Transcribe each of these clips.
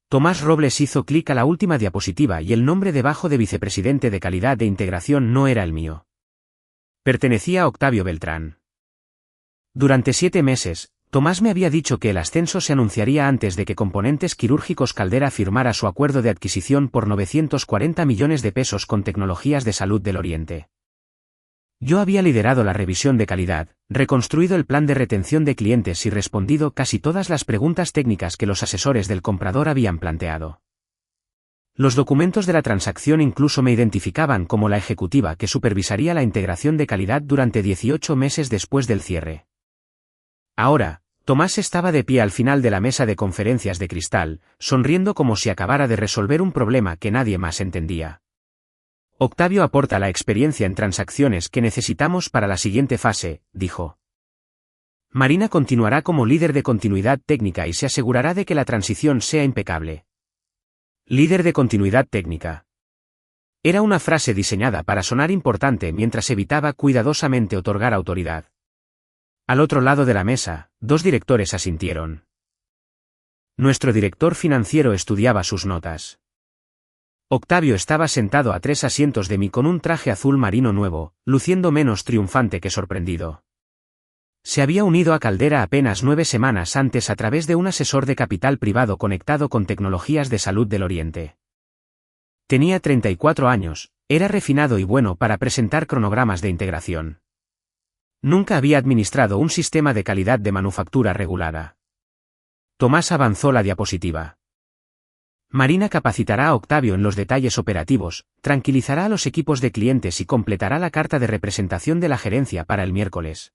Tomás Robles hizo clic a la última diapositiva y el nombre debajo de vicepresidente de calidad de integración no era el mío. Pertenecía a Octavio Beltrán. Durante 7 meses, Tomás me había dicho que el ascenso se anunciaría antes de que Componentes Quirúrgicos Caldera firmara su acuerdo de adquisición por 940 millones de pesos con Tecnologías de Salud del Oriente. Yo había liderado la revisión de calidad, reconstruido el plan de retención de clientes y respondido casi todas las preguntas técnicas que los asesores del comprador habían planteado. Los documentos de la transacción incluso me identificaban como la ejecutiva que supervisaría la integración de calidad durante 18 meses después del cierre. Ahora, Tomás estaba de pie al final de la mesa de conferencias de cristal, sonriendo como si acabara de resolver un problema que nadie más entendía. Octavio aporta la experiencia en transacciones que necesitamos para la siguiente fase, dijo. Marina continuará como líder de continuidad técnica y se asegurará de que la transición sea impecable. Líder de continuidad técnica. Era una frase diseñada para sonar importante mientras evitaba cuidadosamente otorgar autoridad. Al otro lado de la mesa, 2 directores asintieron. Nuestro director financiero estudiaba sus notas. Octavio estaba sentado a 3 asientos de mí con un traje azul marino nuevo, luciendo menos triunfante que sorprendido. Se había unido a Caldera apenas 9 semanas antes a través de un asesor de capital privado conectado con Tecnologías de Salud del Oriente. Tenía 34 años, era refinado y bueno para presentar cronogramas de integración. Nunca había administrado un sistema de calidad de manufactura regulada. Tomás avanzó la diapositiva. Marina capacitará a Octavio en los detalles operativos, tranquilizará a los equipos de clientes y completará la carta de representación de la gerencia para el miércoles.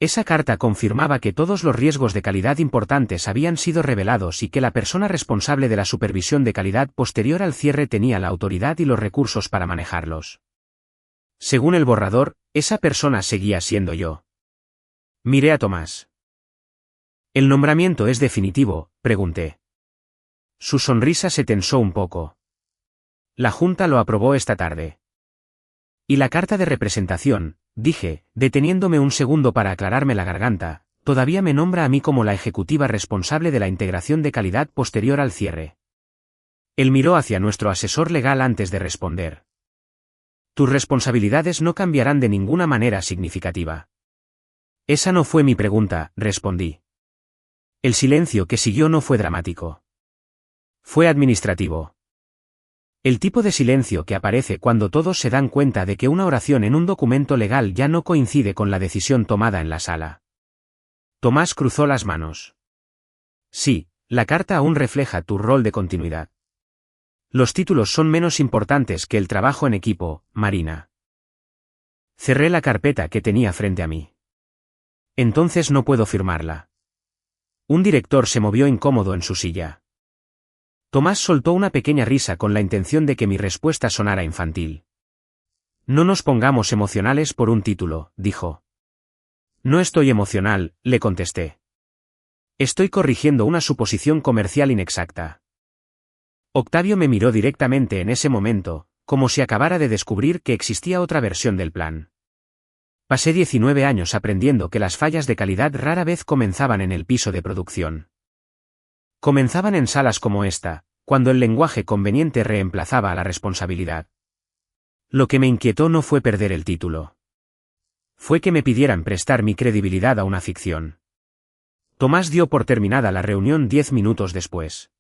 Esa carta confirmaba que todos los riesgos de calidad importantes habían sido revelados y que la persona responsable de la supervisión de calidad posterior al cierre tenía la autoridad y los recursos para manejarlos. Según el borrador, esa persona seguía siendo yo. Miré a Tomás. ¿El nombramiento es definitivo?, pregunté. Su sonrisa se tensó un poco. La Junta lo aprobó esta tarde. Y la carta de representación, dije, deteniéndome un segundo para aclararme la garganta, todavía me nombra a mí como la ejecutiva responsable de la integración de calidad posterior al cierre. Él miró hacia nuestro asesor legal antes de responder. Tus responsabilidades no cambiarán de ninguna manera significativa. Esa no fue mi pregunta, respondí. El silencio que siguió no fue dramático. Fue administrativo. El tipo de silencio que aparece cuando todos se dan cuenta de que una oración en un documento legal ya no coincide con la decisión tomada en la sala. Tomás cruzó las manos. Sí, la carta aún refleja tu rol de continuidad. Los títulos son menos importantes que el trabajo en equipo, Marina. Cerré la carpeta que tenía frente a mí. Entonces no puedo firmarla. Un director se movió incómodo en su silla. Tomás soltó una pequeña risa con la intención de que mi respuesta sonara infantil. No nos pongamos emocionales por un título, dijo. No estoy emocional, le contesté. Estoy corrigiendo una suposición comercial inexacta. Octavio me miró directamente en ese momento, como si acabara de descubrir que existía otra versión del plan. Pasé 19 años aprendiendo que las fallas de calidad rara vez comenzaban en el piso de producción. Comenzaban en salas como esta, cuando el lenguaje conveniente reemplazaba a la responsabilidad. Lo que me inquietó no fue perder el título. Fue que me pidieran prestar mi credibilidad a una ficción. Tomás dio por terminada la reunión 10 minutos después.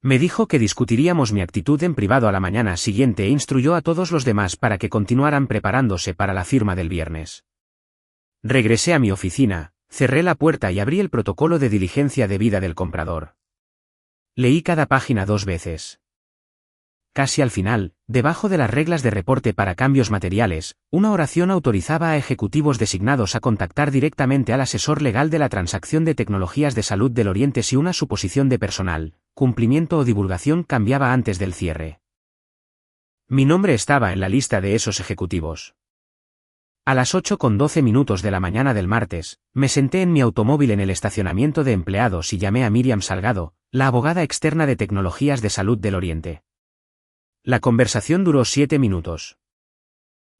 Me dijo que discutiríamos mi actitud en privado a la mañana siguiente e instruyó a todos los demás para que continuaran preparándose para la firma del viernes. Regresé a mi oficina, cerré la puerta y abrí el protocolo de diligencia debida del comprador. Leí cada página 2 veces. Casi al final, debajo de las reglas de reporte para cambios materiales, una oración autorizaba a ejecutivos designados a contactar directamente al asesor legal de la transacción de Tecnologías de Salud del Oriente si una suposición de personal, cumplimiento o divulgación cambiaba antes del cierre. Mi nombre estaba en la lista de esos ejecutivos. A las 8:12 de la mañana del martes, me senté en mi automóvil en el estacionamiento de empleados y llamé a Miriam Salgado, la abogada externa de Tecnologías de Salud del Oriente. La conversación duró 7 minutos.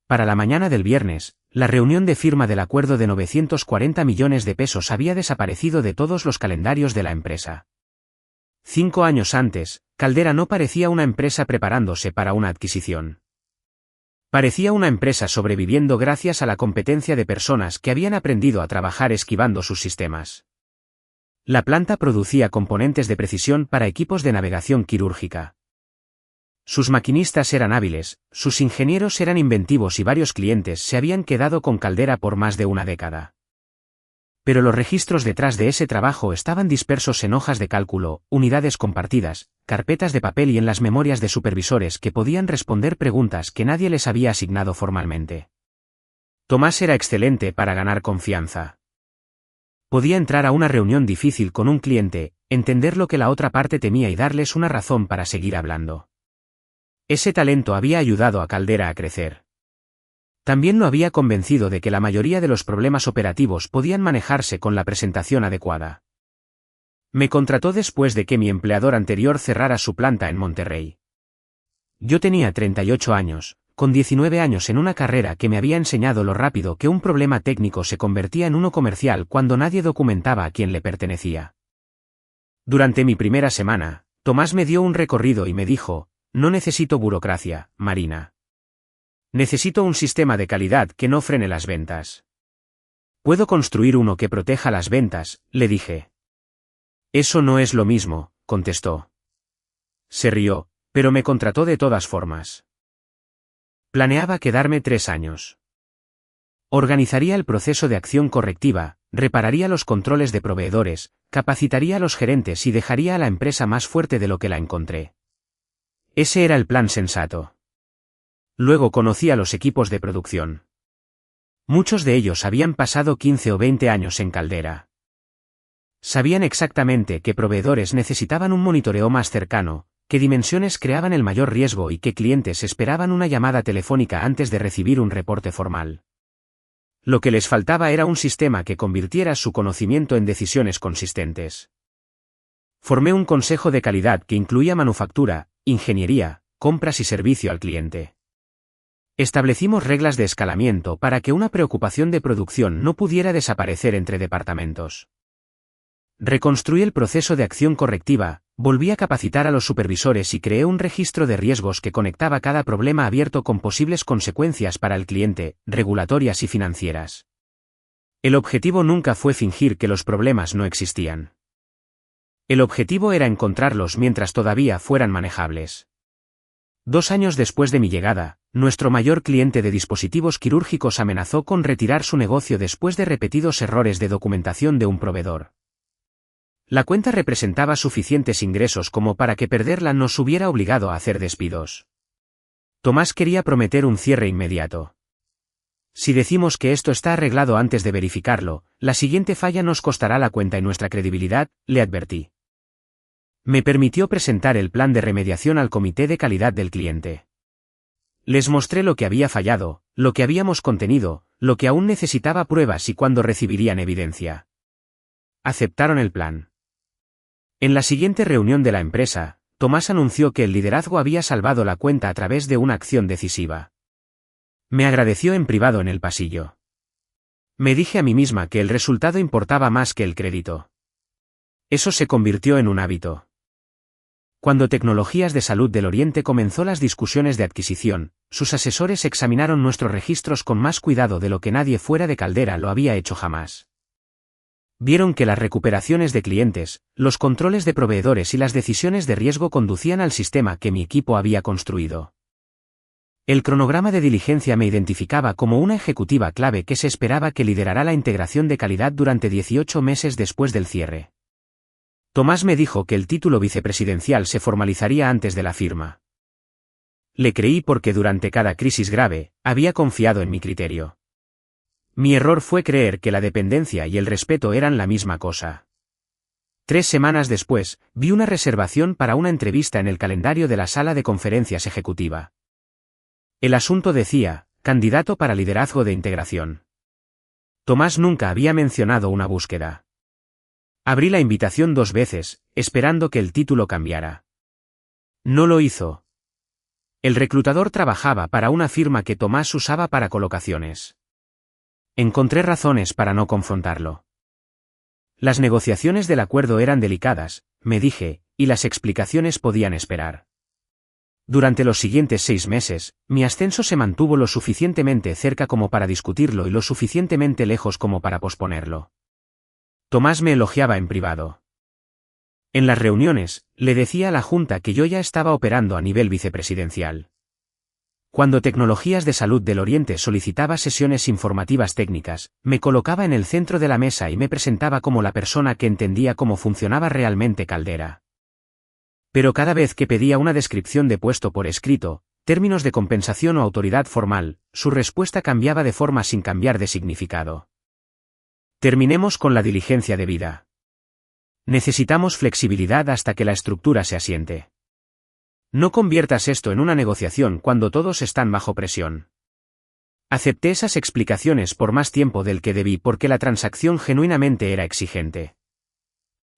Para la mañana del viernes, la reunión de firma del acuerdo de 940 millones de pesos había desaparecido de todos los calendarios de la empresa. 5 años antes, Caldera no parecía una empresa preparándose para una adquisición. Parecía una empresa sobreviviendo gracias a la competencia de personas que habían aprendido a trabajar esquivando sus sistemas. La planta producía componentes de precisión para equipos de navegación quirúrgica. Sus maquinistas eran hábiles, sus ingenieros eran inventivos y varios clientes se habían quedado con Caldera por más de una década. Pero los registros detrás de ese trabajo estaban dispersos en hojas de cálculo, unidades compartidas, carpetas de papel y en las memorias de supervisores que podían responder preguntas que nadie les había asignado formalmente. Tomás era excelente para ganar confianza. Podía entrar a una reunión difícil con un cliente, entender lo que la otra parte temía y darles una razón para seguir hablando. Ese talento había ayudado a Caldera a crecer. También lo había convencido de que la mayoría de los problemas operativos podían manejarse con la presentación adecuada. Me contrató después de que mi empleador anterior cerrara su planta en Monterrey. Yo tenía 38 años, con 19 años en una carrera que me había enseñado lo rápido que un problema técnico se convertía en uno comercial cuando nadie documentaba a quién le pertenecía. Durante mi primera semana, Tomás me dio un recorrido y me dijo: no necesito burocracia, Marina. Necesito un sistema de calidad que no frene las ventas. ¿Puedo construir uno que proteja las ventas?, le dije. Eso no es lo mismo, contestó. Se rió, pero me contrató de todas formas. Planeaba quedarme 3 años. Organizaría el proceso de acción correctiva, repararía los controles de proveedores, capacitaría a los gerentes y dejaría a la empresa más fuerte de lo que la encontré. Ese era el plan sensato. Luego conocí a los equipos de producción. Muchos de ellos habían pasado 15 o 20 años en Caldera. Sabían exactamente qué proveedores necesitaban un monitoreo más cercano, qué dimensiones creaban el mayor riesgo y qué clientes esperaban una llamada telefónica antes de recibir un reporte formal. Lo que les faltaba era un sistema que convirtiera su conocimiento en decisiones consistentes. Formé un consejo de calidad que incluía manufactura, ingeniería, compras y servicio al cliente. Establecimos reglas de escalamiento para que una preocupación de producción no pudiera desaparecer entre departamentos. Reconstruí el proceso de acción correctiva, volví a capacitar a los supervisores y creé un registro de riesgos que conectaba cada problema abierto con posibles consecuencias para el cliente, regulatorias y financieras. El objetivo nunca fue fingir que los problemas no existían. El objetivo era encontrarlos mientras todavía fueran manejables. 2 años después de mi llegada, nuestro mayor cliente de dispositivos quirúrgicos amenazó con retirar su negocio después de repetidos errores de documentación de un proveedor. La cuenta representaba suficientes ingresos como para que perderla nos hubiera obligado a hacer despidos. Tomás quería prometer un cierre inmediato. Si decimos que esto está arreglado antes de verificarlo, la siguiente falla nos costará la cuenta y nuestra credibilidad, le advertí. Me permitió presentar el plan de remediación al comité de calidad del cliente. Les mostré lo que había fallado, lo que habíamos contenido, lo que aún necesitaba pruebas y cuándo recibirían evidencia. Aceptaron el plan. En la siguiente reunión de la empresa, Tomás anunció que el liderazgo había salvado la cuenta a través de una acción decisiva. Me agradeció en privado en el pasillo. Me dije a mí misma que el resultado importaba más que el crédito. Eso se convirtió en un hábito. Cuando Tecnologías de Salud del Oriente comenzó las discusiones de adquisición, sus asesores examinaron nuestros registros con más cuidado de lo que nadie fuera de Caldera lo había hecho jamás. Vieron que las recuperaciones de clientes, los controles de proveedores y las decisiones de riesgo conducían al sistema que mi equipo había construido. El cronograma de diligencia me identificaba como una ejecutiva clave que se esperaba que liderará la integración de calidad durante 18 meses después del cierre. Tomás me dijo que el título vicepresidencial se formalizaría antes de la firma. Le creí porque durante cada crisis grave, había confiado en mi criterio. Mi error fue creer que la dependencia y el respeto eran la misma cosa. 3 semanas después, vi una reservación para una entrevista en el calendario de la sala de conferencias ejecutiva. El asunto decía, candidato para liderazgo de integración. Tomás nunca había mencionado una búsqueda. Abrí la invitación 2 veces, esperando que el título cambiara. No lo hizo. El reclutador trabajaba para una firma que Tomás usaba para colocaciones. Encontré razones para no confrontarlo. Las negociaciones del acuerdo eran delicadas, me dije, y las explicaciones podían esperar. Durante los siguientes 6 meses, mi ascenso se mantuvo lo suficientemente cerca como para discutirlo y lo suficientemente lejos como para posponerlo. Tomás me elogiaba en privado. En las reuniones, le decía a la Junta que yo ya estaba operando a nivel vicepresidencial. Cuando Tecnologías de Salud del Oriente solicitaba sesiones informativas técnicas, me colocaba en el centro de la mesa y me presentaba como la persona que entendía cómo funcionaba realmente Caldera. Pero cada vez que pedía una descripción de puesto por escrito, términos de compensación o autoridad formal, su respuesta cambiaba de forma sin cambiar de significado. Terminemos con la diligencia debida. Necesitamos flexibilidad hasta que la estructura se asiente. No conviertas esto en una negociación cuando todos están bajo presión. Acepté esas explicaciones por más tiempo del que debí porque la transacción genuinamente era exigente.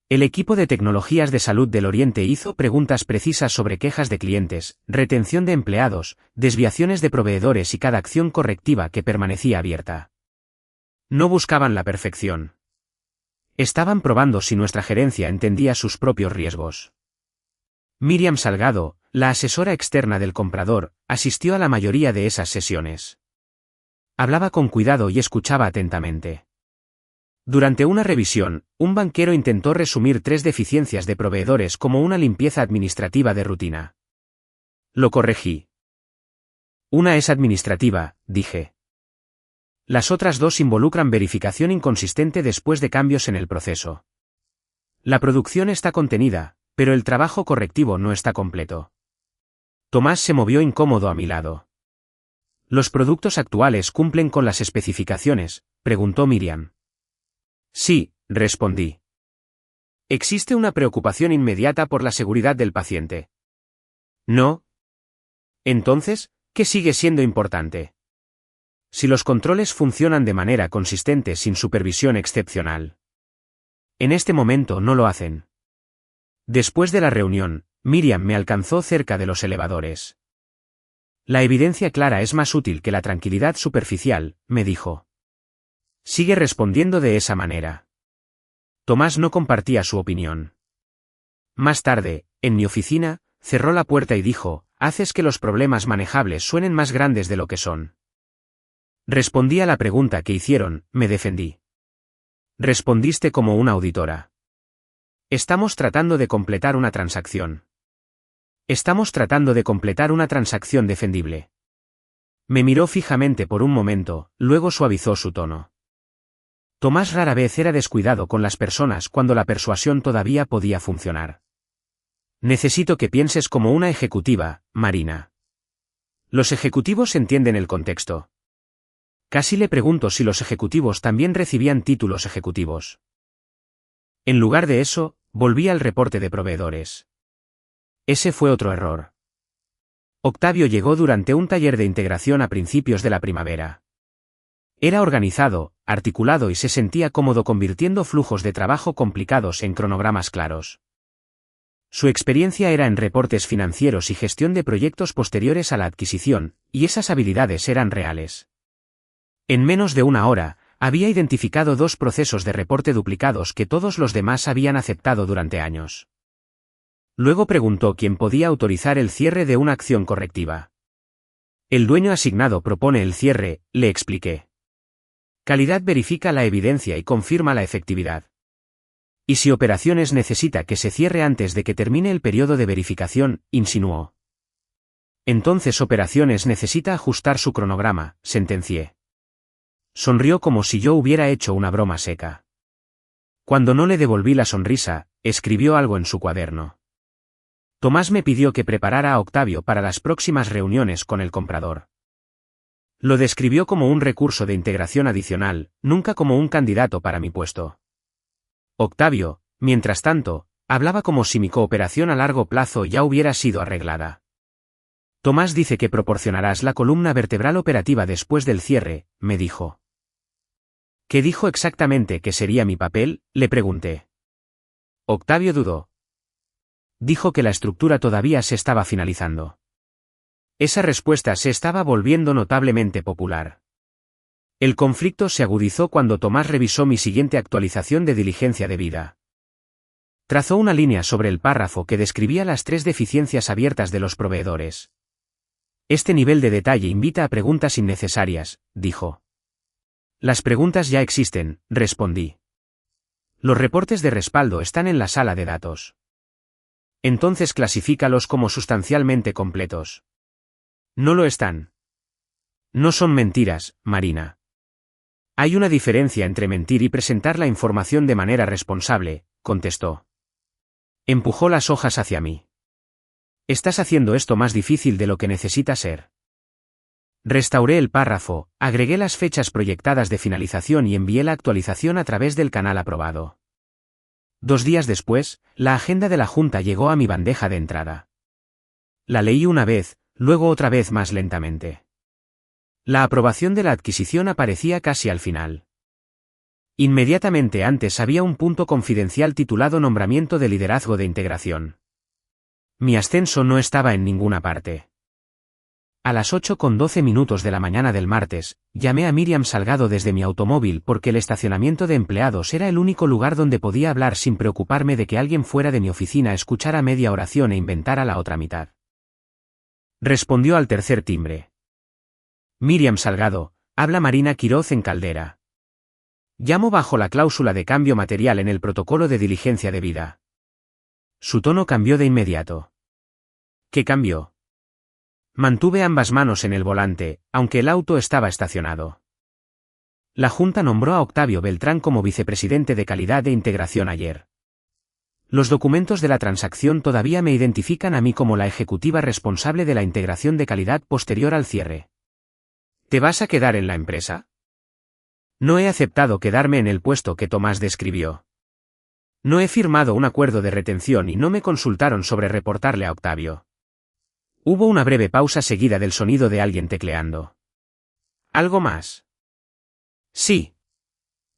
El equipo de Tecnologías de Salud del Oriente hizo preguntas precisas sobre quejas de clientes, retención de empleados, desviaciones de proveedores y cada acción correctiva que permanecía abierta. No buscaban la perfección. Estaban probando si nuestra gerencia entendía sus propios riesgos. Miriam Salgado, la asesora externa del comprador, asistió a la mayoría de esas sesiones. Hablaba con cuidado y escuchaba atentamente. Durante una revisión, un banquero intentó resumir 3 deficiencias de proveedores como una limpieza administrativa de rutina. Lo corregí. Una es administrativa, dije. Las otras 2 involucran verificación inconsistente después de cambios en el proceso. La producción está contenida, pero el trabajo correctivo no está completo. Tomás se movió incómodo a mi lado. ¿Los productos actuales cumplen con las especificaciones?, preguntó Miriam. Sí, respondí. ¿Existe una preocupación inmediata por la seguridad del paciente? No. Entonces, ¿qué sigue siendo importante? Si los controles funcionan de manera consistente sin supervisión excepcional. En este momento no lo hacen. Después de la reunión, Miriam me alcanzó cerca de los elevadores. La evidencia clara es más útil que la tranquilidad superficial, me dijo. Sigue respondiendo de esa manera. Tomás no compartía su opinión. Más tarde, en mi oficina, cerró la puerta y dijo, haces que los problemas manejables suenen más grandes de lo que son. Respondí a la pregunta que hicieron, me defendí. Respondiste como una auditora. Estamos tratando de completar una transacción. Estamos tratando de completar una transacción defendible. Me miró fijamente por un momento, luego suavizó su tono. Tomás rara vez era descuidado con las personas cuando la persuasión todavía podía funcionar. Necesito que pienses como una ejecutiva, Marina. Los ejecutivos entienden el contexto. Casi le pregunto si los ejecutivos también recibían títulos ejecutivos. En lugar de eso, volví al reporte de proveedores. Ese fue otro error. Octavio llegó durante un taller de integración a principios de la primavera. Era organizado, articulado y se sentía cómodo convirtiendo flujos de trabajo complicados en cronogramas claros. Su experiencia era en reportes financieros y gestión de proyectos posteriores a la adquisición, y esas habilidades eran reales. En menos de una hora, había identificado 2 procesos de reporte duplicados que todos los demás habían aceptado durante años. Luego preguntó quién podía autorizar el cierre de una acción correctiva. El dueño asignado propone el cierre, le expliqué. Calidad verifica la evidencia y confirma la efectividad. ¿Y si operaciones necesita que se cierre antes de que termine el periodo de verificación?, insinuó. Entonces operaciones necesita ajustar su cronograma, sentencié. Sonrió como si yo hubiera hecho una broma seca. Cuando no le devolví la sonrisa, escribió algo en su cuaderno. Tomás me pidió que preparara a Octavio para las próximas reuniones con el comprador. Lo describió como un recurso de integración adicional, nunca como un candidato para mi puesto. Octavio, mientras tanto, hablaba como si mi cooperación a largo plazo ya hubiera sido arreglada. Tomás dice que proporcionarás la columna vertebral operativa después del cierre, me dijo. ¿Qué dijo exactamente que sería mi papel?, le pregunté. Octavio dudó. Dijo que la estructura todavía se estaba finalizando. Esa respuesta se estaba volviendo notablemente popular. El conflicto se agudizó cuando Tomás revisó mi siguiente actualización de diligencia debida. Trazó una línea sobre el párrafo que describía las 3 deficiencias abiertas de los proveedores. Este nivel de detalle invita a preguntas innecesarias, dijo. Las preguntas ya existen, respondí. Los reportes de respaldo están en la sala de datos. Entonces clasifícalos como sustancialmente completos. No lo están. No son mentiras, Marina. Hay una diferencia entre mentir y presentar la información de manera responsable, contestó. Empujó las hojas hacia mí. Estás haciendo esto más difícil de lo que necesita ser. Restauré el párrafo, agregué las fechas proyectadas de finalización y envié la actualización a través del canal aprobado. 2 días después, la agenda de la Junta llegó a mi bandeja de entrada. La leí una vez, luego otra vez más lentamente. La aprobación de la adquisición aparecía casi al final. Inmediatamente antes había un punto confidencial titulado Nombramiento de liderazgo de integración. Mi ascenso no estaba en ninguna parte. A las 8:12 de la mañana del martes, llamé a Miriam Salgado desde mi automóvil porque el estacionamiento de empleados era el único lugar donde podía hablar sin preocuparme de que alguien fuera de mi oficina escuchara media oración e inventara la otra mitad. Respondió al tercer timbre. Miriam Salgado, habla Marina Quiroz en Caldera. Llamo bajo la cláusula de cambio material en el protocolo de diligencia debida. Su tono cambió de inmediato. ¿Qué cambió? Mantuve ambas manos en el volante, aunque el auto estaba estacionado. La Junta nombró a Octavio Beltrán como vicepresidente de calidad e integración ayer. Los documentos de la transacción todavía me identifican a mí como la ejecutiva responsable de la integración de calidad posterior al cierre. ¿Te vas a quedar en la empresa? No he aceptado quedarme en el puesto que Tomás describió. No he firmado un acuerdo de retención y no me consultaron sobre reportarle a Octavio. Hubo una breve pausa seguida del sonido de alguien tecleando. ¿Algo más? Sí.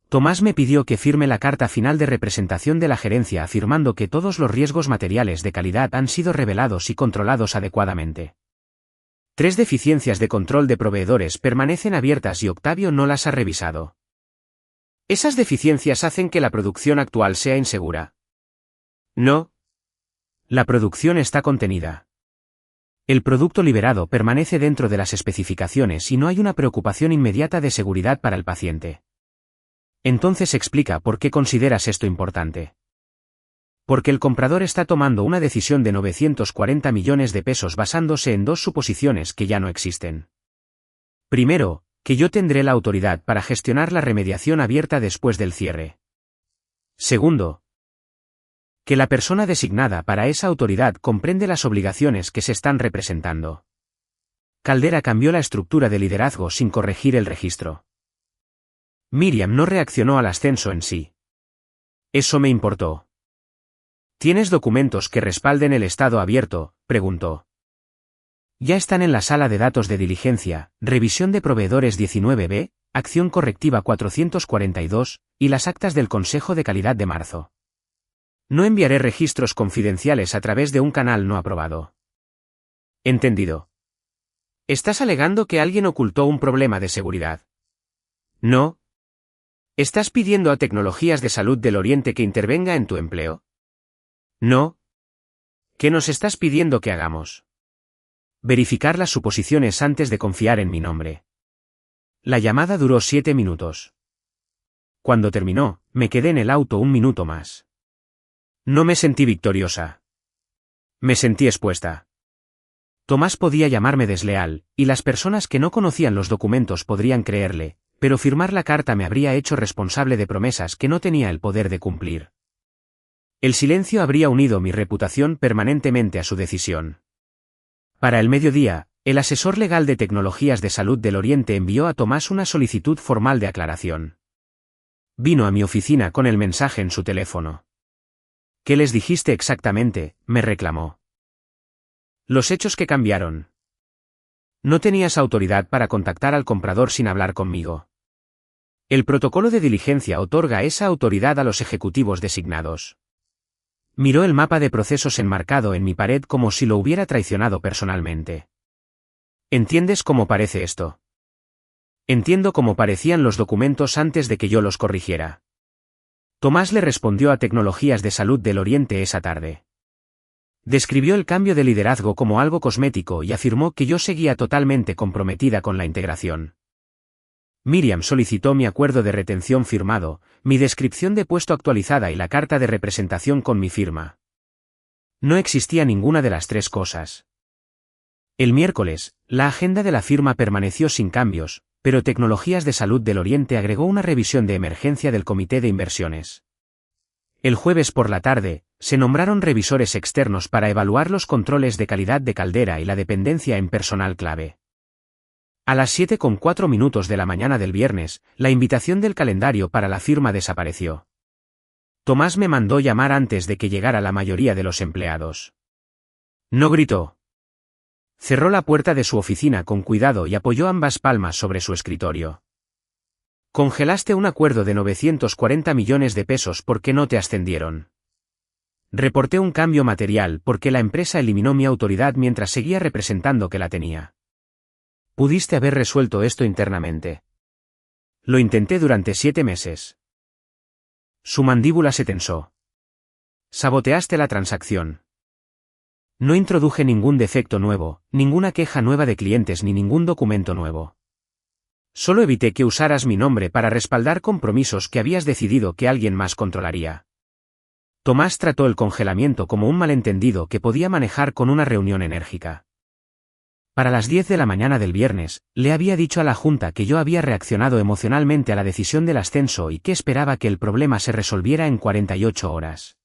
Tomás me pidió que firme la carta final de representación de la gerencia afirmando que todos los riesgos materiales de calidad han sido revelados y controlados adecuadamente. 3 deficiencias de control de proveedores permanecen abiertas y Octavio no las ha revisado. ¿Esas deficiencias hacen que la producción actual sea insegura? No. La producción está contenida. El producto liberado permanece dentro de las especificaciones y no hay una preocupación inmediata de seguridad para el paciente. Entonces explica por qué consideras esto importante. Porque el comprador está tomando una decisión de 940 millones de pesos basándose en 2 suposiciones que ya no existen. Primero, que yo tendré la autoridad para gestionar la remediación abierta después del cierre. Segundo, que la persona designada para esa autoridad comprende las obligaciones que se están representando. Caldera cambió la estructura de liderazgo sin corregir el registro. Miriam no reaccionó al ascenso en sí. Eso me importó. ¿Tienes documentos que respalden el estado abierto?, preguntó. Ya están en la sala de datos de diligencia, revisión de proveedores 19B, acción correctiva 442, y las actas del Consejo de Calidad de marzo. No enviaré registros confidenciales a través de un canal no aprobado. Entendido. ¿Estás alegando que alguien ocultó un problema de seguridad? No. ¿Estás pidiendo a Tecnologías de Salud del Oriente que intervenga en tu empleo? No. ¿Qué nos estás pidiendo que hagamos? Verificar las suposiciones antes de confiar en mi nombre. La llamada duró 7 minutos. Cuando terminó, me quedé en el auto 1 minuto más. No me sentí victoriosa. Me sentí expuesta. Tomás podía llamarme desleal, y las personas que no conocían los documentos podrían creerle, pero firmar la carta me habría hecho responsable de promesas que no tenía el poder de cumplir. El silencio habría unido mi reputación permanentemente a su decisión. Para el mediodía, el asesor legal de Tecnologías de Salud del Oriente envió a Tomás una solicitud formal de aclaración. Vino a mi oficina con el mensaje en su teléfono. ¿Qué les dijiste exactamente?, me reclamó. Los hechos que cambiaron. No tenías autoridad para contactar al comprador sin hablar conmigo. El protocolo de diligencia otorga esa autoridad a los ejecutivos designados. Miró el mapa de procesos enmarcado en mi pared como si lo hubiera traicionado personalmente. ¿Entiendes cómo parece esto? Entiendo cómo parecían los documentos antes de que yo los corrigiera. Tomás le respondió a Tecnologías de Salud del Oriente esa tarde. Describió el cambio de liderazgo como algo cosmético y afirmó que yo seguía totalmente comprometida con la integración. Miriam solicitó mi acuerdo de retención firmado, mi descripción de puesto actualizada y la carta de representación con mi firma. No existía ninguna de las tres cosas. El miércoles, la agenda de la firma permaneció sin cambios, pero Tecnologías de Salud del Oriente agregó una revisión de emergencia del Comité de Inversiones. El jueves por la tarde, se nombraron revisores externos para evaluar los controles de calidad de Caldera y la dependencia en personal clave. A las 7:04 de la mañana del viernes, la invitación del calendario para la firma desapareció. Tomás me mandó llamar antes de que llegara la mayoría de los empleados. No gritó. Cerró la puerta de su oficina con cuidado y apoyó ambas palmas sobre su escritorio. Congelaste un acuerdo de 940 millones de pesos porque no te ascendieron. Reporté un cambio material porque la empresa eliminó mi autoridad mientras seguía representando que la tenía. Pudiste haber resuelto esto internamente. Lo intenté durante 7 meses. Su mandíbula se tensó. Saboteaste la transacción. No introduje ningún defecto nuevo, ninguna queja nueva de clientes ni ningún documento nuevo. Solo evité que usaras mi nombre para respaldar compromisos que habías decidido que alguien más controlaría. Tomás trató el congelamiento como un malentendido que podía manejar con una reunión enérgica. Para las 10 de la mañana del viernes, le había dicho a la Junta que yo había reaccionado emocionalmente a la decisión del ascenso y que esperaba que el problema se resolviera en 48 horas.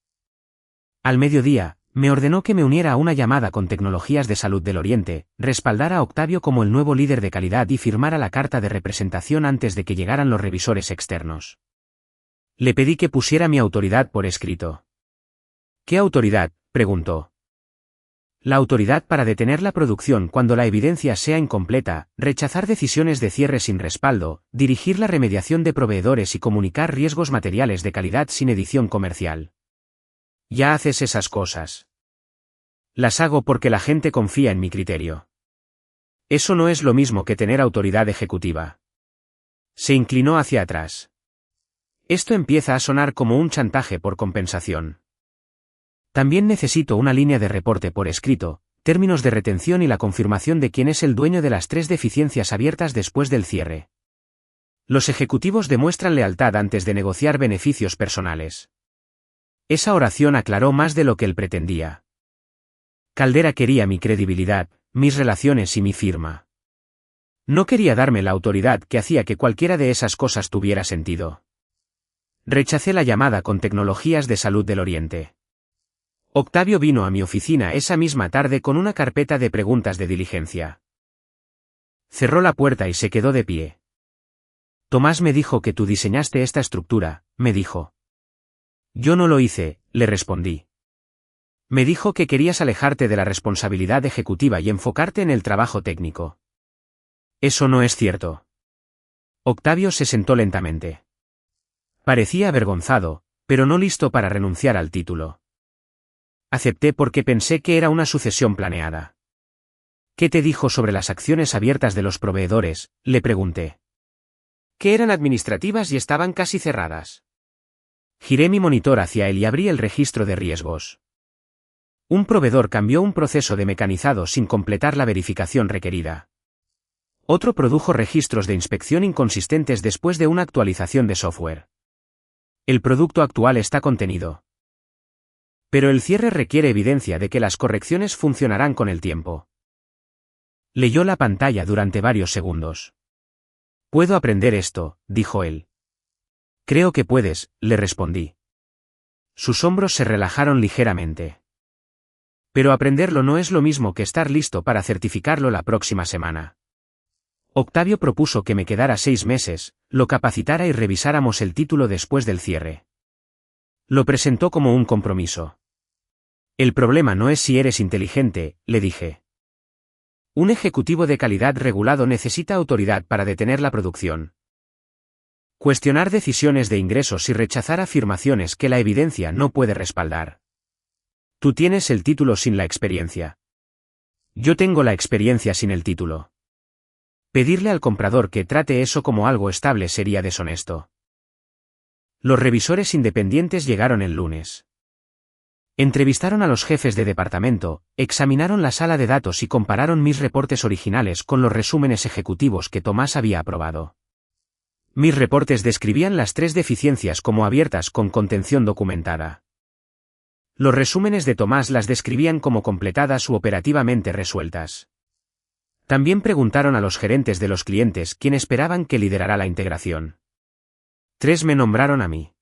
Al mediodía, me ordenó que me uniera a una llamada con Tecnologías de Salud del Oriente, respaldara a Octavio como el nuevo líder de calidad y firmara la carta de representación antes de que llegaran los revisores externos. Le pedí que pusiera mi autoridad por escrito. ¿Qué autoridad?, preguntó. La autoridad para detener la producción cuando la evidencia sea incompleta, rechazar decisiones de cierre sin respaldo, dirigir la remediación de proveedores y comunicar riesgos materiales de calidad sin edición comercial. Ya haces esas cosas. Las hago porque la gente confía en mi criterio. Eso no es lo mismo que tener autoridad ejecutiva. Se inclinó hacia atrás. Esto empieza a sonar como un chantaje por compensación. También necesito una línea de reporte por escrito, términos de retención y la confirmación de quién es el dueño de las 3 deficiencias abiertas después del cierre. Los ejecutivos demuestran lealtad antes de negociar beneficios personales. Esa oración aclaró más de lo que él pretendía. Caldera quería mi credibilidad, mis relaciones y mi firma. No quería darme la autoridad que hacía que cualquiera de esas cosas tuviera sentido. Rechacé la llamada con Tecnologías de Salud del Oriente. Octavio vino a mi oficina esa misma tarde con una carpeta de preguntas de diligencia. Cerró la puerta y se quedó de pie. Tomás me dijo que tú diseñaste esta estructura, me dijo. Yo no lo hice, le respondí. Me dijo que querías alejarte de la responsabilidad ejecutiva y enfocarte en el trabajo técnico. Eso no es cierto. Octavio se sentó lentamente. Parecía avergonzado, pero no listo para renunciar al título. Acepté porque pensé que era una sucesión planeada. ¿Qué te dijo sobre las acciones abiertas de los proveedores?, le pregunté. Que eran administrativas y estaban casi cerradas. Giré mi monitor hacia él y abrí el registro de riesgos. Un proveedor cambió un proceso de mecanizado sin completar la verificación requerida. Otro produjo registros de inspección inconsistentes después de una actualización de software. El producto actual está contenido. Pero el cierre requiere evidencia de que las correcciones funcionarán con el tiempo. Leyó la pantalla durante varios segundos. Puedo aprender esto, dijo él. Creo que puedes, le respondí. Sus hombros se relajaron ligeramente. Pero aprenderlo no es lo mismo que estar listo para certificarlo la próxima semana. Octavio propuso que me quedara 6 meses, lo capacitara y revisáramos el título después del cierre. Lo presentó como un compromiso. El problema no es si eres inteligente, le dije. Un ejecutivo de calidad regulado necesita autoridad para detener la producción. Cuestionar decisiones de ingresos y rechazar afirmaciones que la evidencia no puede respaldar. Tú tienes el título sin la experiencia. Yo tengo la experiencia sin el título. Pedirle al comprador que trate eso como algo estable sería deshonesto. Los revisores independientes llegaron el lunes. Entrevistaron a los jefes de departamento, examinaron la sala de datos y compararon mis reportes originales con los resúmenes ejecutivos que Tomás había aprobado. Mis reportes describían las 3 deficiencias como abiertas con contención documentada. Los resúmenes de Tomás las describían como completadas u operativamente resueltas. También preguntaron a los gerentes de los clientes quién esperaban que liderara la integración. 3 me nombraron a mí.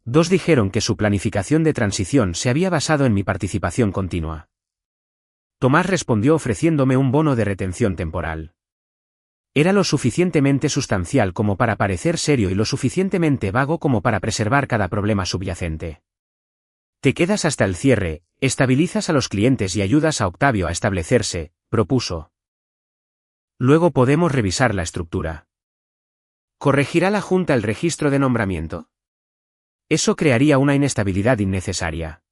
2 dijeron que su planificación de transición se había basado en mi participación continua. Tomás respondió ofreciéndome un bono de retención temporal. Era lo suficientemente sustancial como para parecer serio y lo suficientemente vago como para preservar cada problema subyacente. Te quedas hasta el cierre, estabilizas a los clientes y ayudas a Octavio a establecerse, propuso. Luego podemos revisar la estructura. ¿Corregirá la Junta el registro de nombramiento? Eso crearía una inestabilidad innecesaria.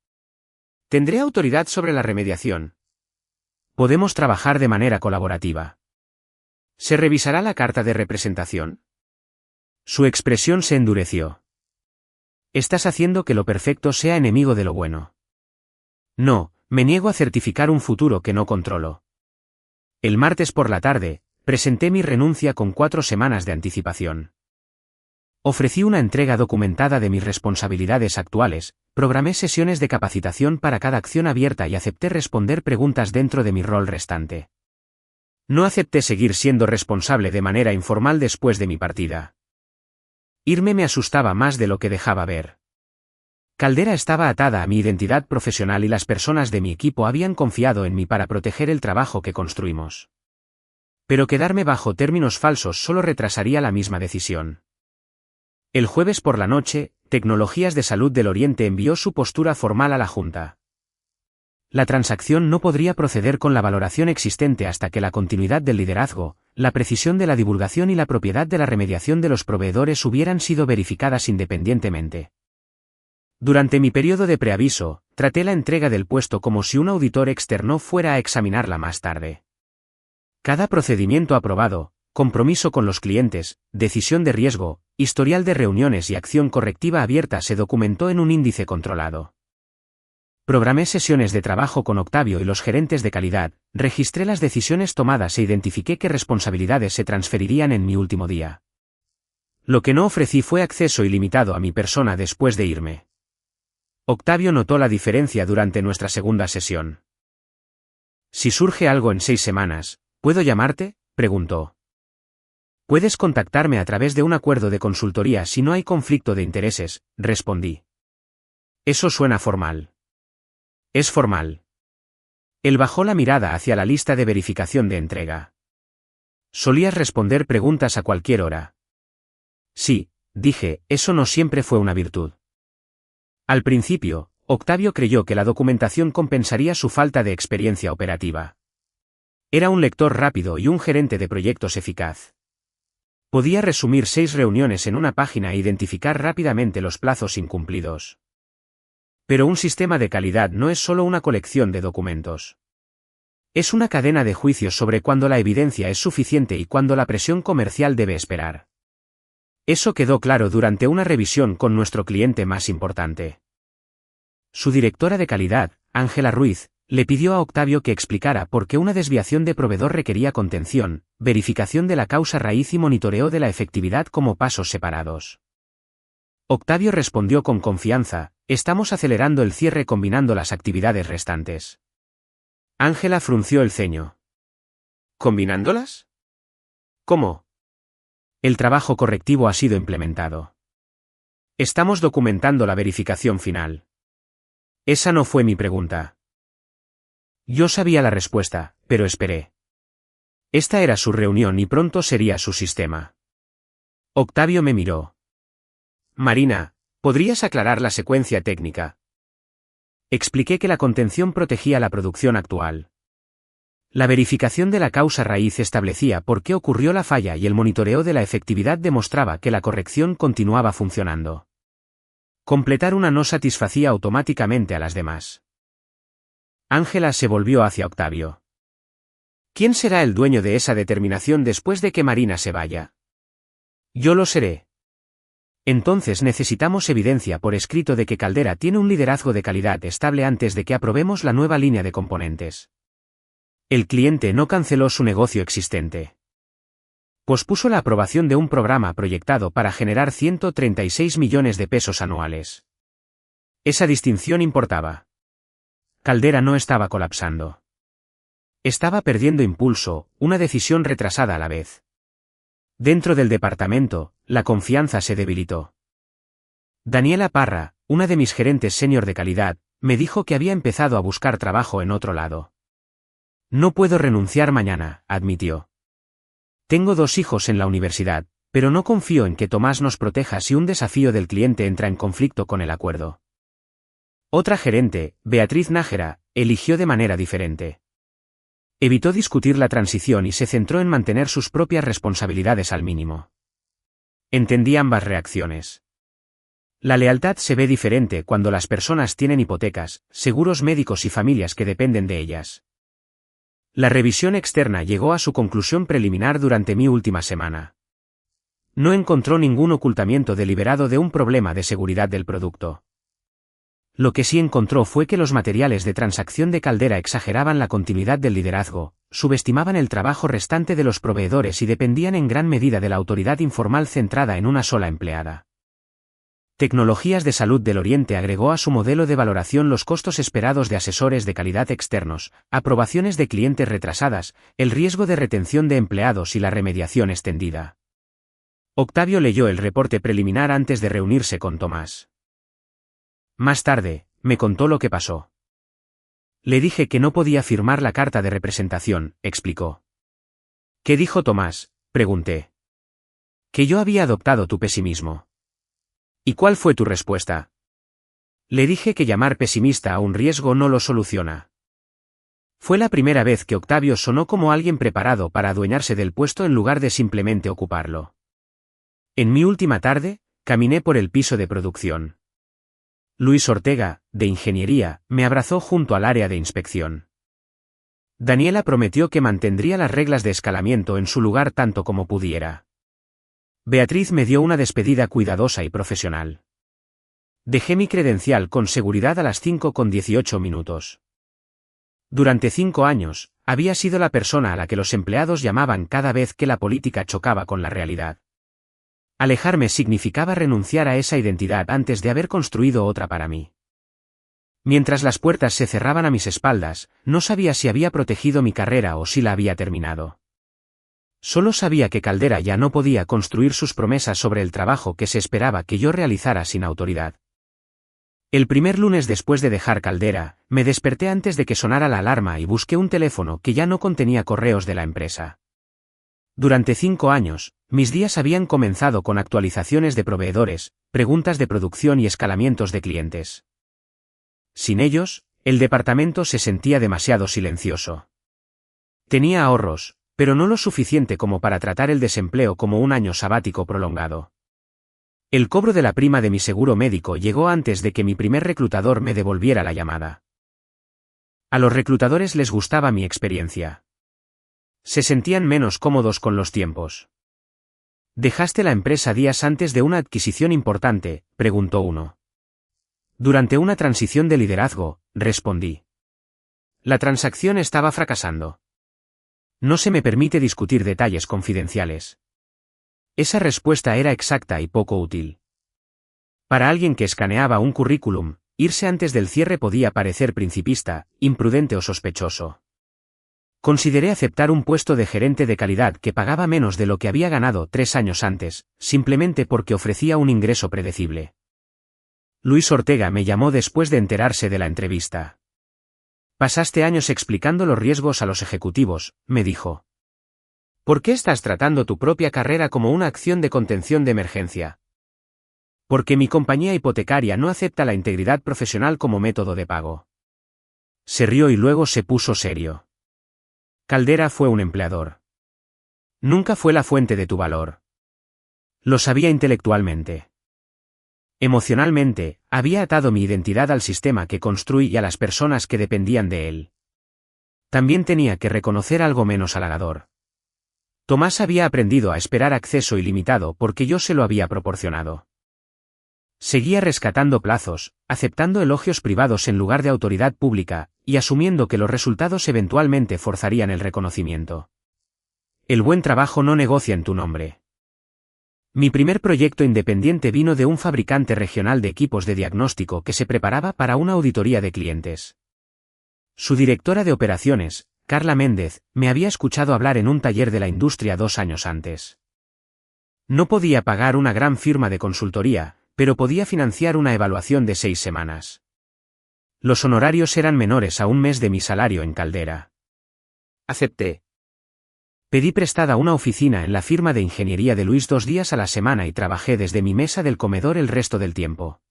¿Tendré autoridad sobre la remediación? Podemos trabajar de manera colaborativa. ¿Se revisará la carta de representación? Su expresión se endureció. Estás haciendo que lo perfecto sea enemigo de lo bueno. No, me niego a certificar un futuro que no controlo. El martes por la tarde, presenté mi renuncia con 4 semanas de anticipación. Ofrecí una entrega documentada de mis responsabilidades actuales, programé sesiones de capacitación para cada acción abierta y acepté responder preguntas dentro de mi rol restante. No acepté seguir siendo responsable de manera informal después de mi partida. Irme me asustaba más de lo que dejaba ver. Caldera estaba atada a mi identidad profesional y las personas de mi equipo habían confiado en mí para proteger el trabajo que construimos. Pero quedarme bajo términos falsos solo retrasaría la misma decisión. El jueves por la noche, Tecnologías de Salud del Oriente envió su postura formal a la Junta. La transacción no podría proceder con la valoración existente hasta que la continuidad del liderazgo, la precisión de la divulgación y la propiedad de la remediación de los proveedores hubieran sido verificadas independientemente. Durante mi periodo de preaviso, traté la entrega del puesto como si un auditor externo fuera a examinarla más tarde. Cada procedimiento aprobado, compromiso con los clientes, decisión de riesgo, historial de reuniones y acción correctiva abierta se documentó en un índice controlado. Programé sesiones de trabajo con Octavio y los gerentes de calidad, registré las decisiones tomadas e identifiqué qué responsabilidades se transferirían en mi último día. Lo que no ofrecí fue acceso ilimitado a mi persona después de irme. Octavio notó la diferencia durante nuestra segunda sesión. Si surge algo en 6 semanas, ¿puedo llamarte?, preguntó. Puedes contactarme a través de un acuerdo de consultoría si no hay conflicto de intereses, respondí. Eso suena formal. Es formal. Él bajó la mirada hacia la lista de verificación de entrega. Solías responder preguntas a cualquier hora. Sí, dije, eso no siempre fue una virtud. Al principio, Octavio creyó que la documentación compensaría su falta de experiencia operativa. Era un lector rápido y un gerente de proyectos eficaz. Podía resumir 6 reuniones en una página e identificar rápidamente los plazos incumplidos. Pero un sistema de calidad no es solo una colección de documentos. Es una cadena de juicios sobre cuándo la evidencia es suficiente y cuándo la presión comercial debe esperar. Eso quedó claro durante una revisión con nuestro cliente más importante. Su directora de calidad, Ángela Ruiz, le pidió a Octavio que explicara por qué una desviación de proveedor requería contención, verificación de la causa raíz y monitoreo de la efectividad como pasos separados. Octavio respondió con confianza: estamos acelerando el cierre combinando las actividades restantes. Ángela frunció el ceño. ¿Combinándolas? ¿Cómo? El trabajo correctivo ha sido implementado. Estamos documentando la verificación final. Esa no fue mi pregunta. Yo sabía la respuesta, pero esperé. Esta era su reunión y pronto sería su sistema. Octavio me miró. Marina, ¿podrías aclarar la secuencia técnica? Expliqué que la contención protegía la producción actual. La verificación de la causa raíz establecía por qué ocurrió la falla y el monitoreo de la efectividad demostraba que la corrección continuaba funcionando. Completar una no satisfacía automáticamente a las demás. Ángela se volvió hacia Octavio. ¿Quién será el dueño de esa determinación después de que Marina se vaya? Yo lo seré. Entonces necesitamos evidencia por escrito de que Caldera tiene un liderazgo de calidad estable antes de que aprobemos la nueva línea de componentes. El cliente no canceló su negocio existente. Pospuso la aprobación de un programa proyectado para generar 136 millones de pesos anuales. Esa distinción importaba. Caldera no estaba colapsando. Estaba perdiendo impulso, una decisión retrasada a la vez. Dentro del departamento, la confianza se debilitó. Daniela Parra, una de mis gerentes senior de calidad, me dijo que había empezado a buscar trabajo en otro lado. No puedo renunciar mañana, admitió. Tengo 2 hijos en la universidad, pero no confío en que Tomás nos proteja si un desafío del cliente entra en conflicto con el acuerdo. Otra gerente, Beatriz Nájera, eligió de manera diferente. Evitó discutir la transición y se centró en mantener sus propias responsabilidades al mínimo. Entendí ambas reacciones. La lealtad se ve diferente cuando las personas tienen hipotecas, seguros médicos y familias que dependen de ellas. La revisión externa llegó a su conclusión preliminar durante mi última semana. No encontró ningún ocultamiento deliberado de un problema de seguridad del producto. Lo que sí encontró fue que los materiales de transacción de Caldera exageraban la continuidad del liderazgo, subestimaban el trabajo restante de los proveedores y dependían en gran medida de la autoridad informal centrada en una sola empleada. Tecnologías de Salud del Oriente agregó a su modelo de valoración los costos esperados de asesores de calidad externos, aprobaciones de clientes retrasadas, el riesgo de retención de empleados y la remediación extendida. Octavio leyó el reporte preliminar antes de reunirse con Tomás. Más tarde, me contó lo que pasó. Le dije que no podía firmar la carta de representación, explicó. ¿Qué dijo Tomás?, pregunté. Que yo había adoptado tu pesimismo. ¿Y cuál fue tu respuesta? Le dije que llamar pesimista a un riesgo no lo soluciona. Fue la primera vez que Octavio sonó como alguien preparado para adueñarse del puesto en lugar de simplemente ocuparlo. En mi última tarde, caminé por el piso de producción. Luis Ortega, de Ingeniería, me abrazó junto al área de inspección. Daniela prometió que mantendría las reglas de escalamiento en su lugar tanto como pudiera. Beatriz me dio una despedida cuidadosa y profesional. Dejé mi credencial con seguridad a las 5:18. Durante 5 años, había sido la persona a la que los empleados llamaban cada vez que la política chocaba con la realidad. Alejarme significaba renunciar a esa identidad antes de haber construido otra para mí. Mientras las puertas se cerraban a mis espaldas, no sabía si había protegido mi carrera o si la había terminado. Solo sabía que Caldera ya no podía construir sus promesas sobre el trabajo que se esperaba que yo realizara sin autoridad. El primer lunes después de dejar Caldera, me desperté antes de que sonara la alarma y busqué un teléfono que ya no contenía correos de la empresa. Durante 5 años, mis días habían comenzado con actualizaciones de proveedores, preguntas de producción y escalamientos de clientes. Sin ellos, el departamento se sentía demasiado silencioso. Tenía ahorros, pero no lo suficiente como para tratar el desempleo como un año sabático prolongado. El cobro de la prima de mi seguro médico llegó antes de que mi primer reclutador me devolviera la llamada. A los reclutadores les gustaba mi experiencia. Se sentían menos cómodos con los tiempos. ¿Dejaste la empresa días antes de una adquisición importante?, preguntó uno. Durante una transición de liderazgo, respondí. La transacción estaba fracasando. No se me permite discutir detalles confidenciales. Esa respuesta era exacta y poco útil. Para alguien que escaneaba un currículum, irse antes del cierre podía parecer principista, imprudente o sospechoso. Consideré aceptar un puesto de gerente de calidad que pagaba menos de lo que había ganado 3 años antes, simplemente porque ofrecía un ingreso predecible. Luis Ortega me llamó después de enterarse de la entrevista. Pasaste años explicando los riesgos a los ejecutivos, me dijo. ¿Por qué estás tratando tu propia carrera como una acción de contención de emergencia? Porque mi compañía hipotecaria no acepta la integridad profesional como método de pago. Se rió y luego se puso serio. Caldera fue un empleador. Nunca fue la fuente de tu valor. Lo sabía intelectualmente. Emocionalmente, había atado mi identidad al sistema que construí y a las personas que dependían de él. También tenía que reconocer algo menos halagador. Tomás había aprendido a esperar acceso ilimitado porque yo se lo había proporcionado. Seguía rescatando plazos, aceptando elogios privados en lugar de autoridad pública, y asumiendo que los resultados eventualmente forzarían el reconocimiento. El buen trabajo no negocia en tu nombre. Mi primer proyecto independiente vino de un fabricante regional de equipos de diagnóstico que se preparaba para una auditoría de clientes. Su directora de operaciones, Carla Méndez, me había escuchado hablar en un taller de la industria 2 años antes. No podía pagar una gran firma de consultoría, pero podía financiar una evaluación de 6 semanas. Los honorarios eran menores a un mes de mi salario en Caldera. Acepté. Pedí prestada una oficina en la firma de ingeniería de Luis 2 días a la semana y trabajé desde mi mesa del comedor el resto del tiempo.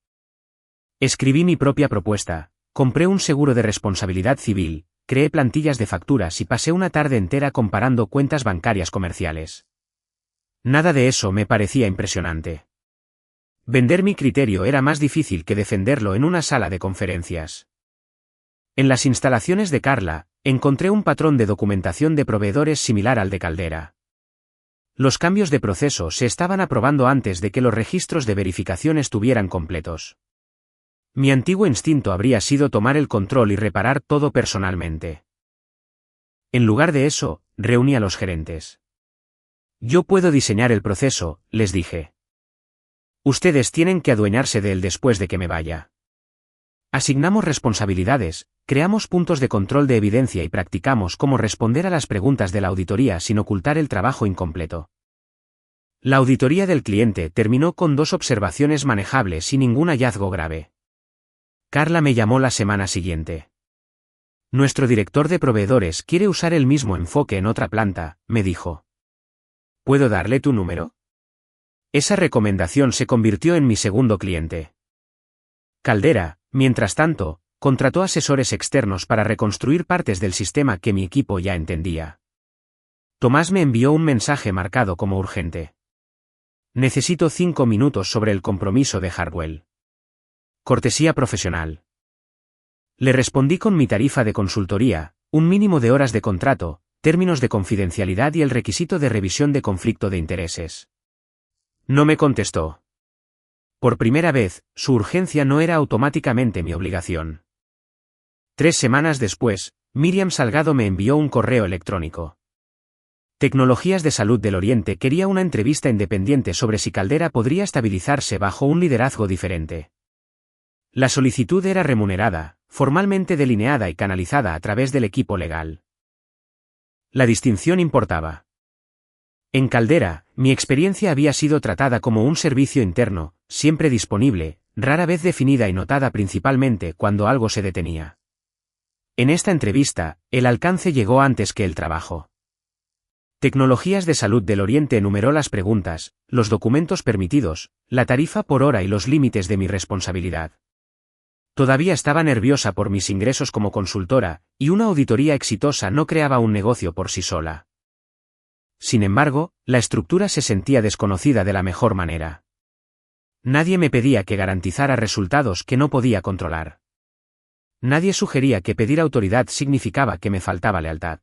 Escribí mi propia propuesta, compré un seguro de responsabilidad civil, creé plantillas de facturas y pasé una tarde entera comparando cuentas bancarias comerciales. Nada de eso me parecía impresionante. Vender mi criterio era más difícil que defenderlo en una sala de conferencias. En las instalaciones de Carla, encontré un patrón de documentación de proveedores similar al de Caldera. Los cambios de proceso se estaban aprobando antes de que los registros de verificación estuvieran completos. Mi antiguo instinto habría sido tomar el control y reparar todo personalmente. En lugar de eso, reuní a los gerentes. Yo puedo diseñar el proceso, les dije. Ustedes tienen que adueñarse de él después de que me vaya. Asignamos responsabilidades, creamos puntos de control de evidencia y practicamos cómo responder a las preguntas de la auditoría sin ocultar el trabajo incompleto. La auditoría del cliente terminó con 2 observaciones manejables y ningún hallazgo grave. Carla me llamó la semana siguiente. Nuestro director de proveedores quiere usar el mismo enfoque en otra planta, me dijo. ¿Puedo darle tu número? Esa recomendación se convirtió en mi segundo cliente. Caldera, mientras tanto, contrató asesores externos para reconstruir partes del sistema que mi equipo ya entendía. Tomás me envió un mensaje marcado como urgente. Necesito 5 minutos sobre el compromiso de Hartwell. Cortesía profesional. Le respondí con mi tarifa de consultoría, un mínimo de horas de contrato, términos de confidencialidad y el requisito de revisión de conflicto de intereses. No me contestó. Por primera vez, su urgencia no era automáticamente mi obligación. 3 semanas después, Miriam Salgado me envió un correo electrónico. Tecnologías de Salud del Oriente quería una entrevista independiente sobre si Caldera podría estabilizarse bajo un liderazgo diferente. La solicitud era remunerada, formalmente delineada y canalizada a través del equipo legal. La distinción importaba. En Caldera, mi experiencia había sido tratada como un servicio interno, siempre disponible, rara vez definida y notada principalmente cuando algo se detenía. En esta entrevista, el alcance llegó antes que el trabajo. Tecnologías de Salud del Oriente enumeró las preguntas, los documentos permitidos, la tarifa por hora y los límites de mi responsabilidad. Todavía estaba nerviosa por mis ingresos como consultora, y una auditoría exitosa no creaba un negocio por sí sola. Sin embargo, la estructura se sentía desconocida de la mejor manera. Nadie me pedía que garantizara resultados que no podía controlar. Nadie sugería que pedir autoridad significaba que me faltaba lealtad.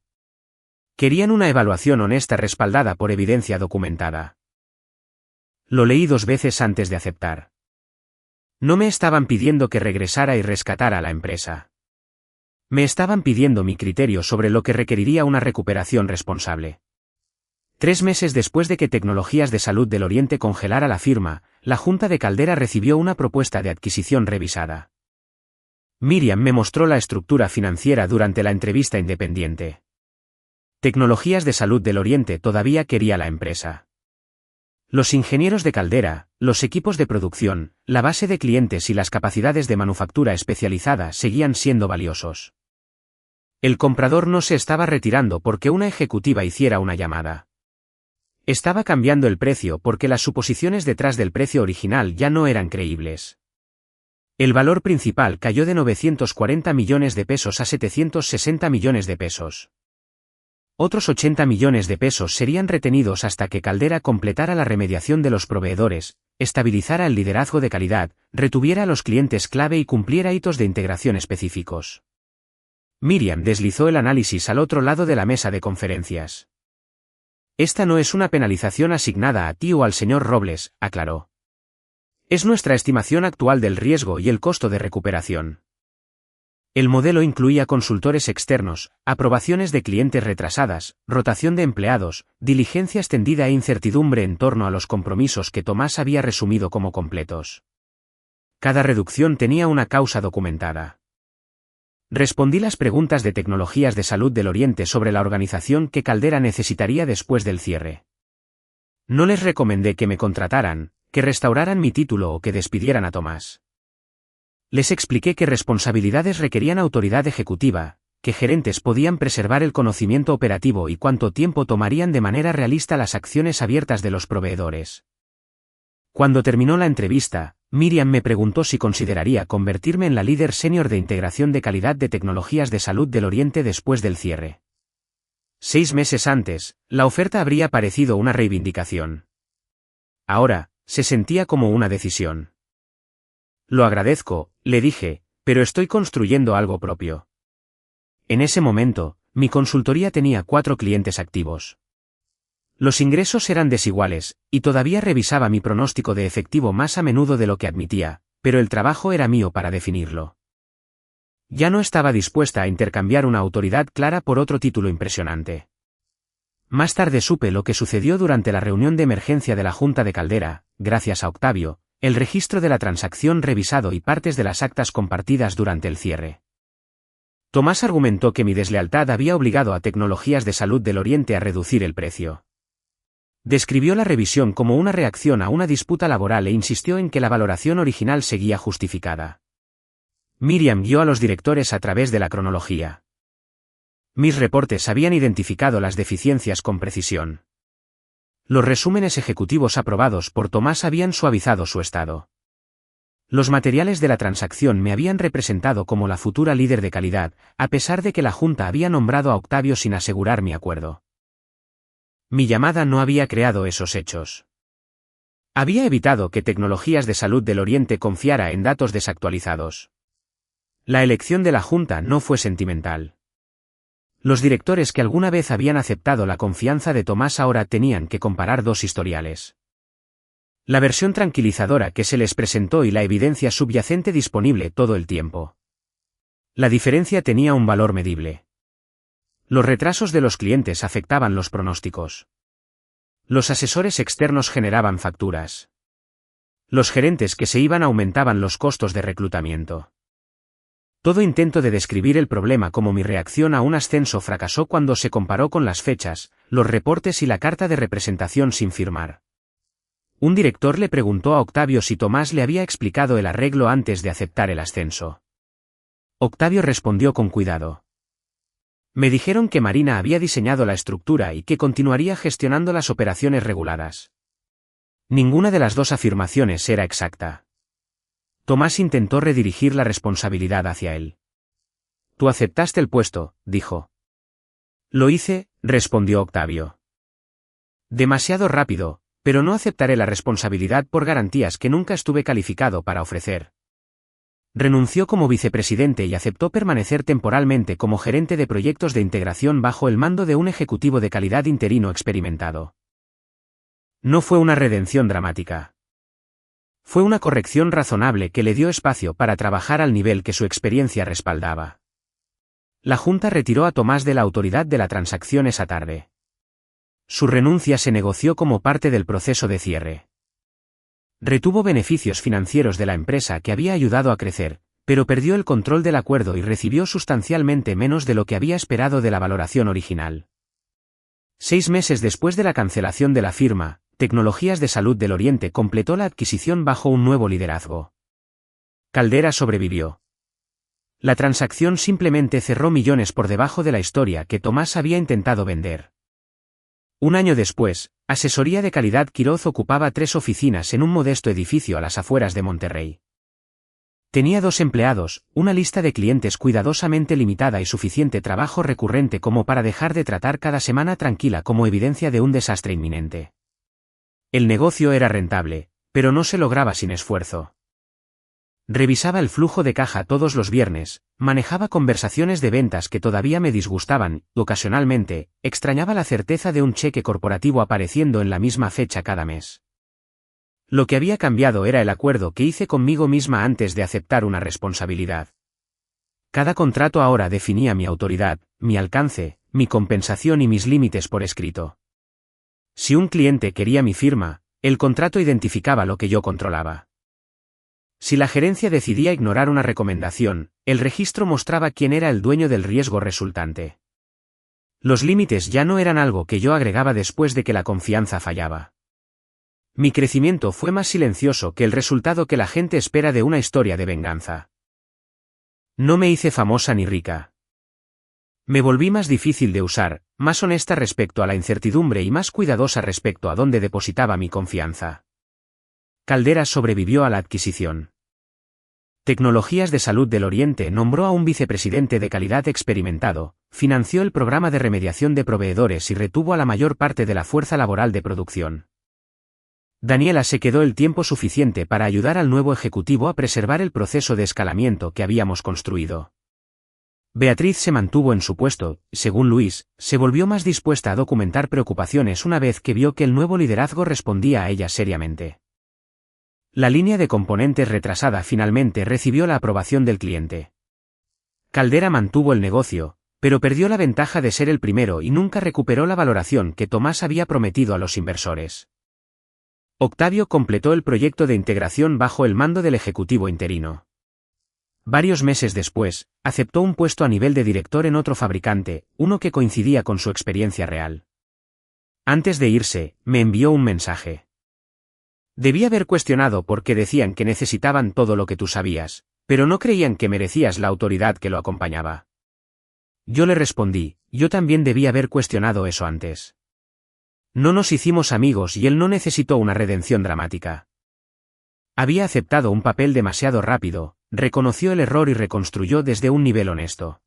Querían una evaluación honesta respaldada por evidencia documentada. Lo leí 2 veces antes de aceptar. No me estaban pidiendo que regresara y rescatara a la empresa. Me estaban pidiendo mi criterio sobre lo que requeriría una recuperación responsable. 3 meses después de que Tecnologías de Salud del Oriente congelara la firma, la Junta de Caldera recibió una propuesta de adquisición revisada. Miriam me mostró la estructura financiera durante la entrevista independiente. Tecnologías de Salud del Oriente todavía quería la empresa. Los ingenieros de Caldera, los equipos de producción, la base de clientes y las capacidades de manufactura especializada seguían siendo valiosos. El comprador no se estaba retirando porque una ejecutiva hiciera una llamada. Estaba cambiando el precio porque las suposiciones detrás del precio original ya no eran creíbles. El valor principal cayó de 940 millones de pesos a 760 millones de pesos. Otros 80 millones de pesos serían retenidos hasta que Caldera completara la remediación de los proveedores, estabilizara el liderazgo de calidad, retuviera a los clientes clave y cumpliera hitos de integración específicos. Miriam deslizó el análisis al otro lado de la mesa de conferencias. Esta no es una penalización asignada a ti o al señor Robles, aclaró. Es nuestra estimación actual del riesgo y el costo de recuperación. El modelo incluía consultores externos, aprobaciones de clientes retrasadas, rotación de empleados, diligencia extendida e incertidumbre en torno a los compromisos que Tomás había resumido como completos. Cada reducción tenía una causa documentada. Respondí las preguntas de Tecnologías de Salud del Oriente sobre la organización que Caldera necesitaría después del cierre. No les recomendé que me contrataran, que restauraran mi título o que despidieran a Tomás. Les expliqué que responsabilidades requerían autoridad ejecutiva, que gerentes podían preservar el conocimiento operativo y cuánto tiempo tomarían de manera realista las acciones abiertas de los proveedores. Cuando terminó la entrevista, Miriam me preguntó si consideraría convertirme en la líder senior de integración de calidad de Tecnologías de Salud del Oriente después del cierre. 6 meses antes, la oferta habría parecido una reivindicación. Ahora, se sentía como una decisión. Lo agradezco, le dije, pero estoy construyendo algo propio. En ese momento, mi consultoría tenía 4 clientes activos. Los ingresos eran desiguales, y todavía revisaba mi pronóstico de efectivo más a menudo de lo que admitía, pero el trabajo era mío para definirlo. Ya no estaba dispuesta a intercambiar una autoridad clara por otro título impresionante. Más tarde supe lo que sucedió durante la reunión de emergencia de la Junta de Caldera, gracias a Octavio, el registro de la transacción revisado y partes de las actas compartidas durante el cierre. Tomás argumentó que mi deslealtad había obligado a Tecnologías de Salud del Oriente a reducir el precio. Describió la revisión como una reacción a una disputa laboral e insistió en que la valoración original seguía justificada. Miriam guió a los directores a través de la cronología. Mis reportes habían identificado las deficiencias con precisión. Los resúmenes ejecutivos aprobados por Tomás habían suavizado su estado. Los materiales de la transacción me habían representado como la futura líder de calidad, a pesar de que la Junta había nombrado a Octavio sin asegurar mi acuerdo. Mi llamada no había creado esos hechos. Había evitado que Tecnologías de Salud del Oriente confiara en datos desactualizados. La elección de la Junta no fue sentimental. Los directores que alguna vez habían aceptado la confianza de Tomás ahora tenían que comparar 2 historiales. La versión tranquilizadora que se les presentó y la evidencia subyacente disponible todo el tiempo. La diferencia tenía un valor medible. Los retrasos de los clientes afectaban los pronósticos. Los asesores externos generaban facturas. Los gerentes que se iban aumentaban los costos de reclutamiento. Todo intento de describir el problema como mi reacción a un ascenso fracasó cuando se comparó con las fechas, los reportes y la carta de representación sin firmar. Un director le preguntó a Octavio si Tomás le había explicado el arreglo antes de aceptar el ascenso. Octavio respondió con cuidado. Me dijeron que Marina había diseñado la estructura y que continuaría gestionando las operaciones reguladas. Ninguna de las 2 afirmaciones era exacta. Tomás intentó redirigir la responsabilidad hacia él. Tú aceptaste el puesto, dijo. Lo hice, respondió Octavio. Demasiado rápido, pero no aceptaré la responsabilidad por garantías que nunca estuve calificado para ofrecer. Renunció como vicepresidente y aceptó permanecer temporalmente como gerente de proyectos de integración bajo el mando de un ejecutivo de calidad interino experimentado. No fue una redención dramática. Fue una corrección razonable que le dio espacio para trabajar al nivel que su experiencia respaldaba. La Junta retiró a Tomás de la autoridad de la transacción esa tarde. Su renuncia se negoció como parte del proceso de cierre. Retuvo beneficios financieros de la empresa que había ayudado a crecer, pero perdió el control del acuerdo y recibió sustancialmente menos de lo que había esperado de la valoración original. 6 meses después de la cancelación de la firma, Tecnologías de Salud del Oriente completó la adquisición bajo un nuevo liderazgo. Caldera sobrevivió. La transacción simplemente cerró millones por debajo de la historia que Tomás había intentado vender. Un año después, Asesoría de Calidad Quiroz ocupaba 3 oficinas en un modesto edificio a las afueras de Monterrey. Tenía 2 empleados, una lista de clientes cuidadosamente limitada y suficiente trabajo recurrente como para dejar de tratar cada semana tranquila como evidencia de un desastre inminente. El negocio era rentable, pero no se lograba sin esfuerzo. Revisaba el flujo de caja todos los viernes, manejaba conversaciones de ventas que todavía me disgustaban, y ocasionalmente, extrañaba la certeza de un cheque corporativo apareciendo en la misma fecha cada mes. Lo que había cambiado era el acuerdo que hice conmigo misma antes de aceptar una responsabilidad. Cada contrato ahora definía mi autoridad, mi alcance, mi compensación y mis límites por escrito. Si un cliente quería mi firma, el contrato identificaba lo que yo controlaba. Si la gerencia decidía ignorar una recomendación, el registro mostraba quién era el dueño del riesgo resultante. Los límites ya no eran algo que yo agregaba después de que la confianza fallaba. Mi crecimiento fue más silencioso que el resultado que la gente espera de una historia de venganza. No me hice famosa ni rica. Me volví más difícil de usar, más honesta respecto a la incertidumbre y más cuidadosa respecto a dónde depositaba mi confianza. Caldera sobrevivió a la adquisición. Tecnologías de Salud del Oriente nombró a un vicepresidente de calidad experimentado, financió el programa de remediación de proveedores y retuvo a la mayor parte de la fuerza laboral de producción. Daniela se quedó el tiempo suficiente para ayudar al nuevo ejecutivo a preservar el proceso de escalamiento que habíamos construido. Beatriz se mantuvo en su puesto, según Luis, se volvió más dispuesta a documentar preocupaciones una vez que vio que el nuevo liderazgo respondía a ellas seriamente. La línea de componentes retrasada finalmente recibió la aprobación del cliente. Caldera mantuvo el negocio, pero perdió la ventaja de ser el primero y nunca recuperó la valoración que Tomás había prometido a los inversores. Octavio completó el proyecto de integración bajo el mando del ejecutivo interino. Varios meses después, aceptó un puesto a nivel de director en otro fabricante, uno que coincidía con su experiencia real. Antes de irse, me envió un mensaje. Debí haber cuestionado por qué decían que necesitaban todo lo que tú sabías, pero no creían que merecías la autoridad que lo acompañaba. Yo le respondí, yo también debí haber cuestionado eso antes. No nos hicimos amigos y él no necesitó una redención dramática. Había aceptado un papel demasiado rápido, reconoció el error y reconstruyó desde un nivel honesto.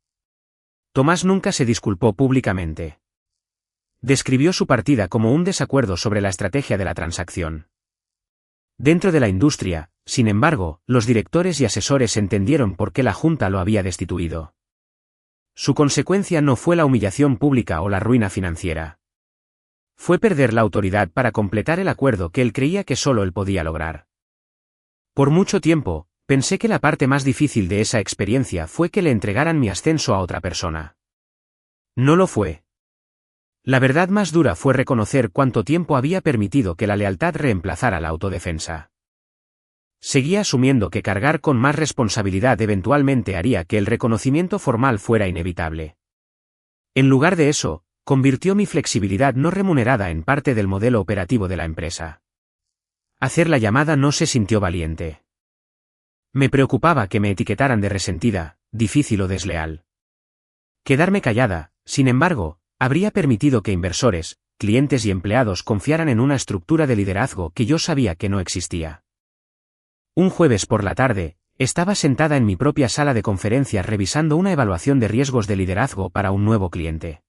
Tomás nunca se disculpó públicamente. Describió su partida como un desacuerdo sobre la estrategia de la transacción. Dentro de la industria, sin embargo, los directores y asesores entendieron por qué la Junta lo había destituido. Su consecuencia no fue la humillación pública o la ruina financiera. Fue perder la autoridad para completar el acuerdo que él creía que solo él podía lograr. Por mucho tiempo, pensé que la parte más difícil de esa experiencia fue que le entregaran mi ascenso a otra persona. No lo fue. La verdad más dura fue reconocer cuánto tiempo había permitido que la lealtad reemplazara la autodefensa. Seguía asumiendo que cargar con más responsabilidad eventualmente haría que el reconocimiento formal fuera inevitable. En lugar de eso, convirtió mi flexibilidad no remunerada en parte del modelo operativo de la empresa. Hacer la llamada no se sintió valiente. Me preocupaba que me etiquetaran de resentida, difícil o desleal. Quedarme callada, sin embargo, habría permitido que inversores, clientes y empleados confiaran en una estructura de liderazgo que yo sabía que no existía. Un jueves por la tarde, estaba sentada en mi propia sala de conferencias revisando una evaluación de riesgos de liderazgo para un nuevo cliente.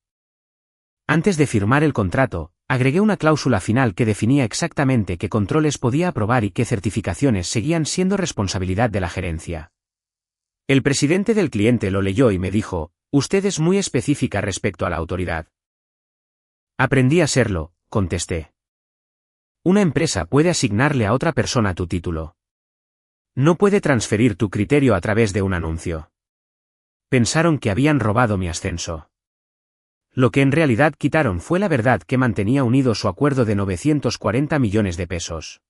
Antes de firmar el contrato, agregué una cláusula final que definía exactamente qué controles podía aprobar y qué certificaciones seguían siendo responsabilidad de la gerencia. El presidente del cliente lo leyó y me dijo, usted es muy específica respecto a la autoridad. Aprendí a serlo, contesté. Una empresa puede asignarle a otra persona tu título. No puede transferir tu criterio a través de un anuncio. Pensaron que habían robado mi ascenso. Lo que en realidad quitaron fue la verdad que mantenía unido su acuerdo de 940 millones de pesos.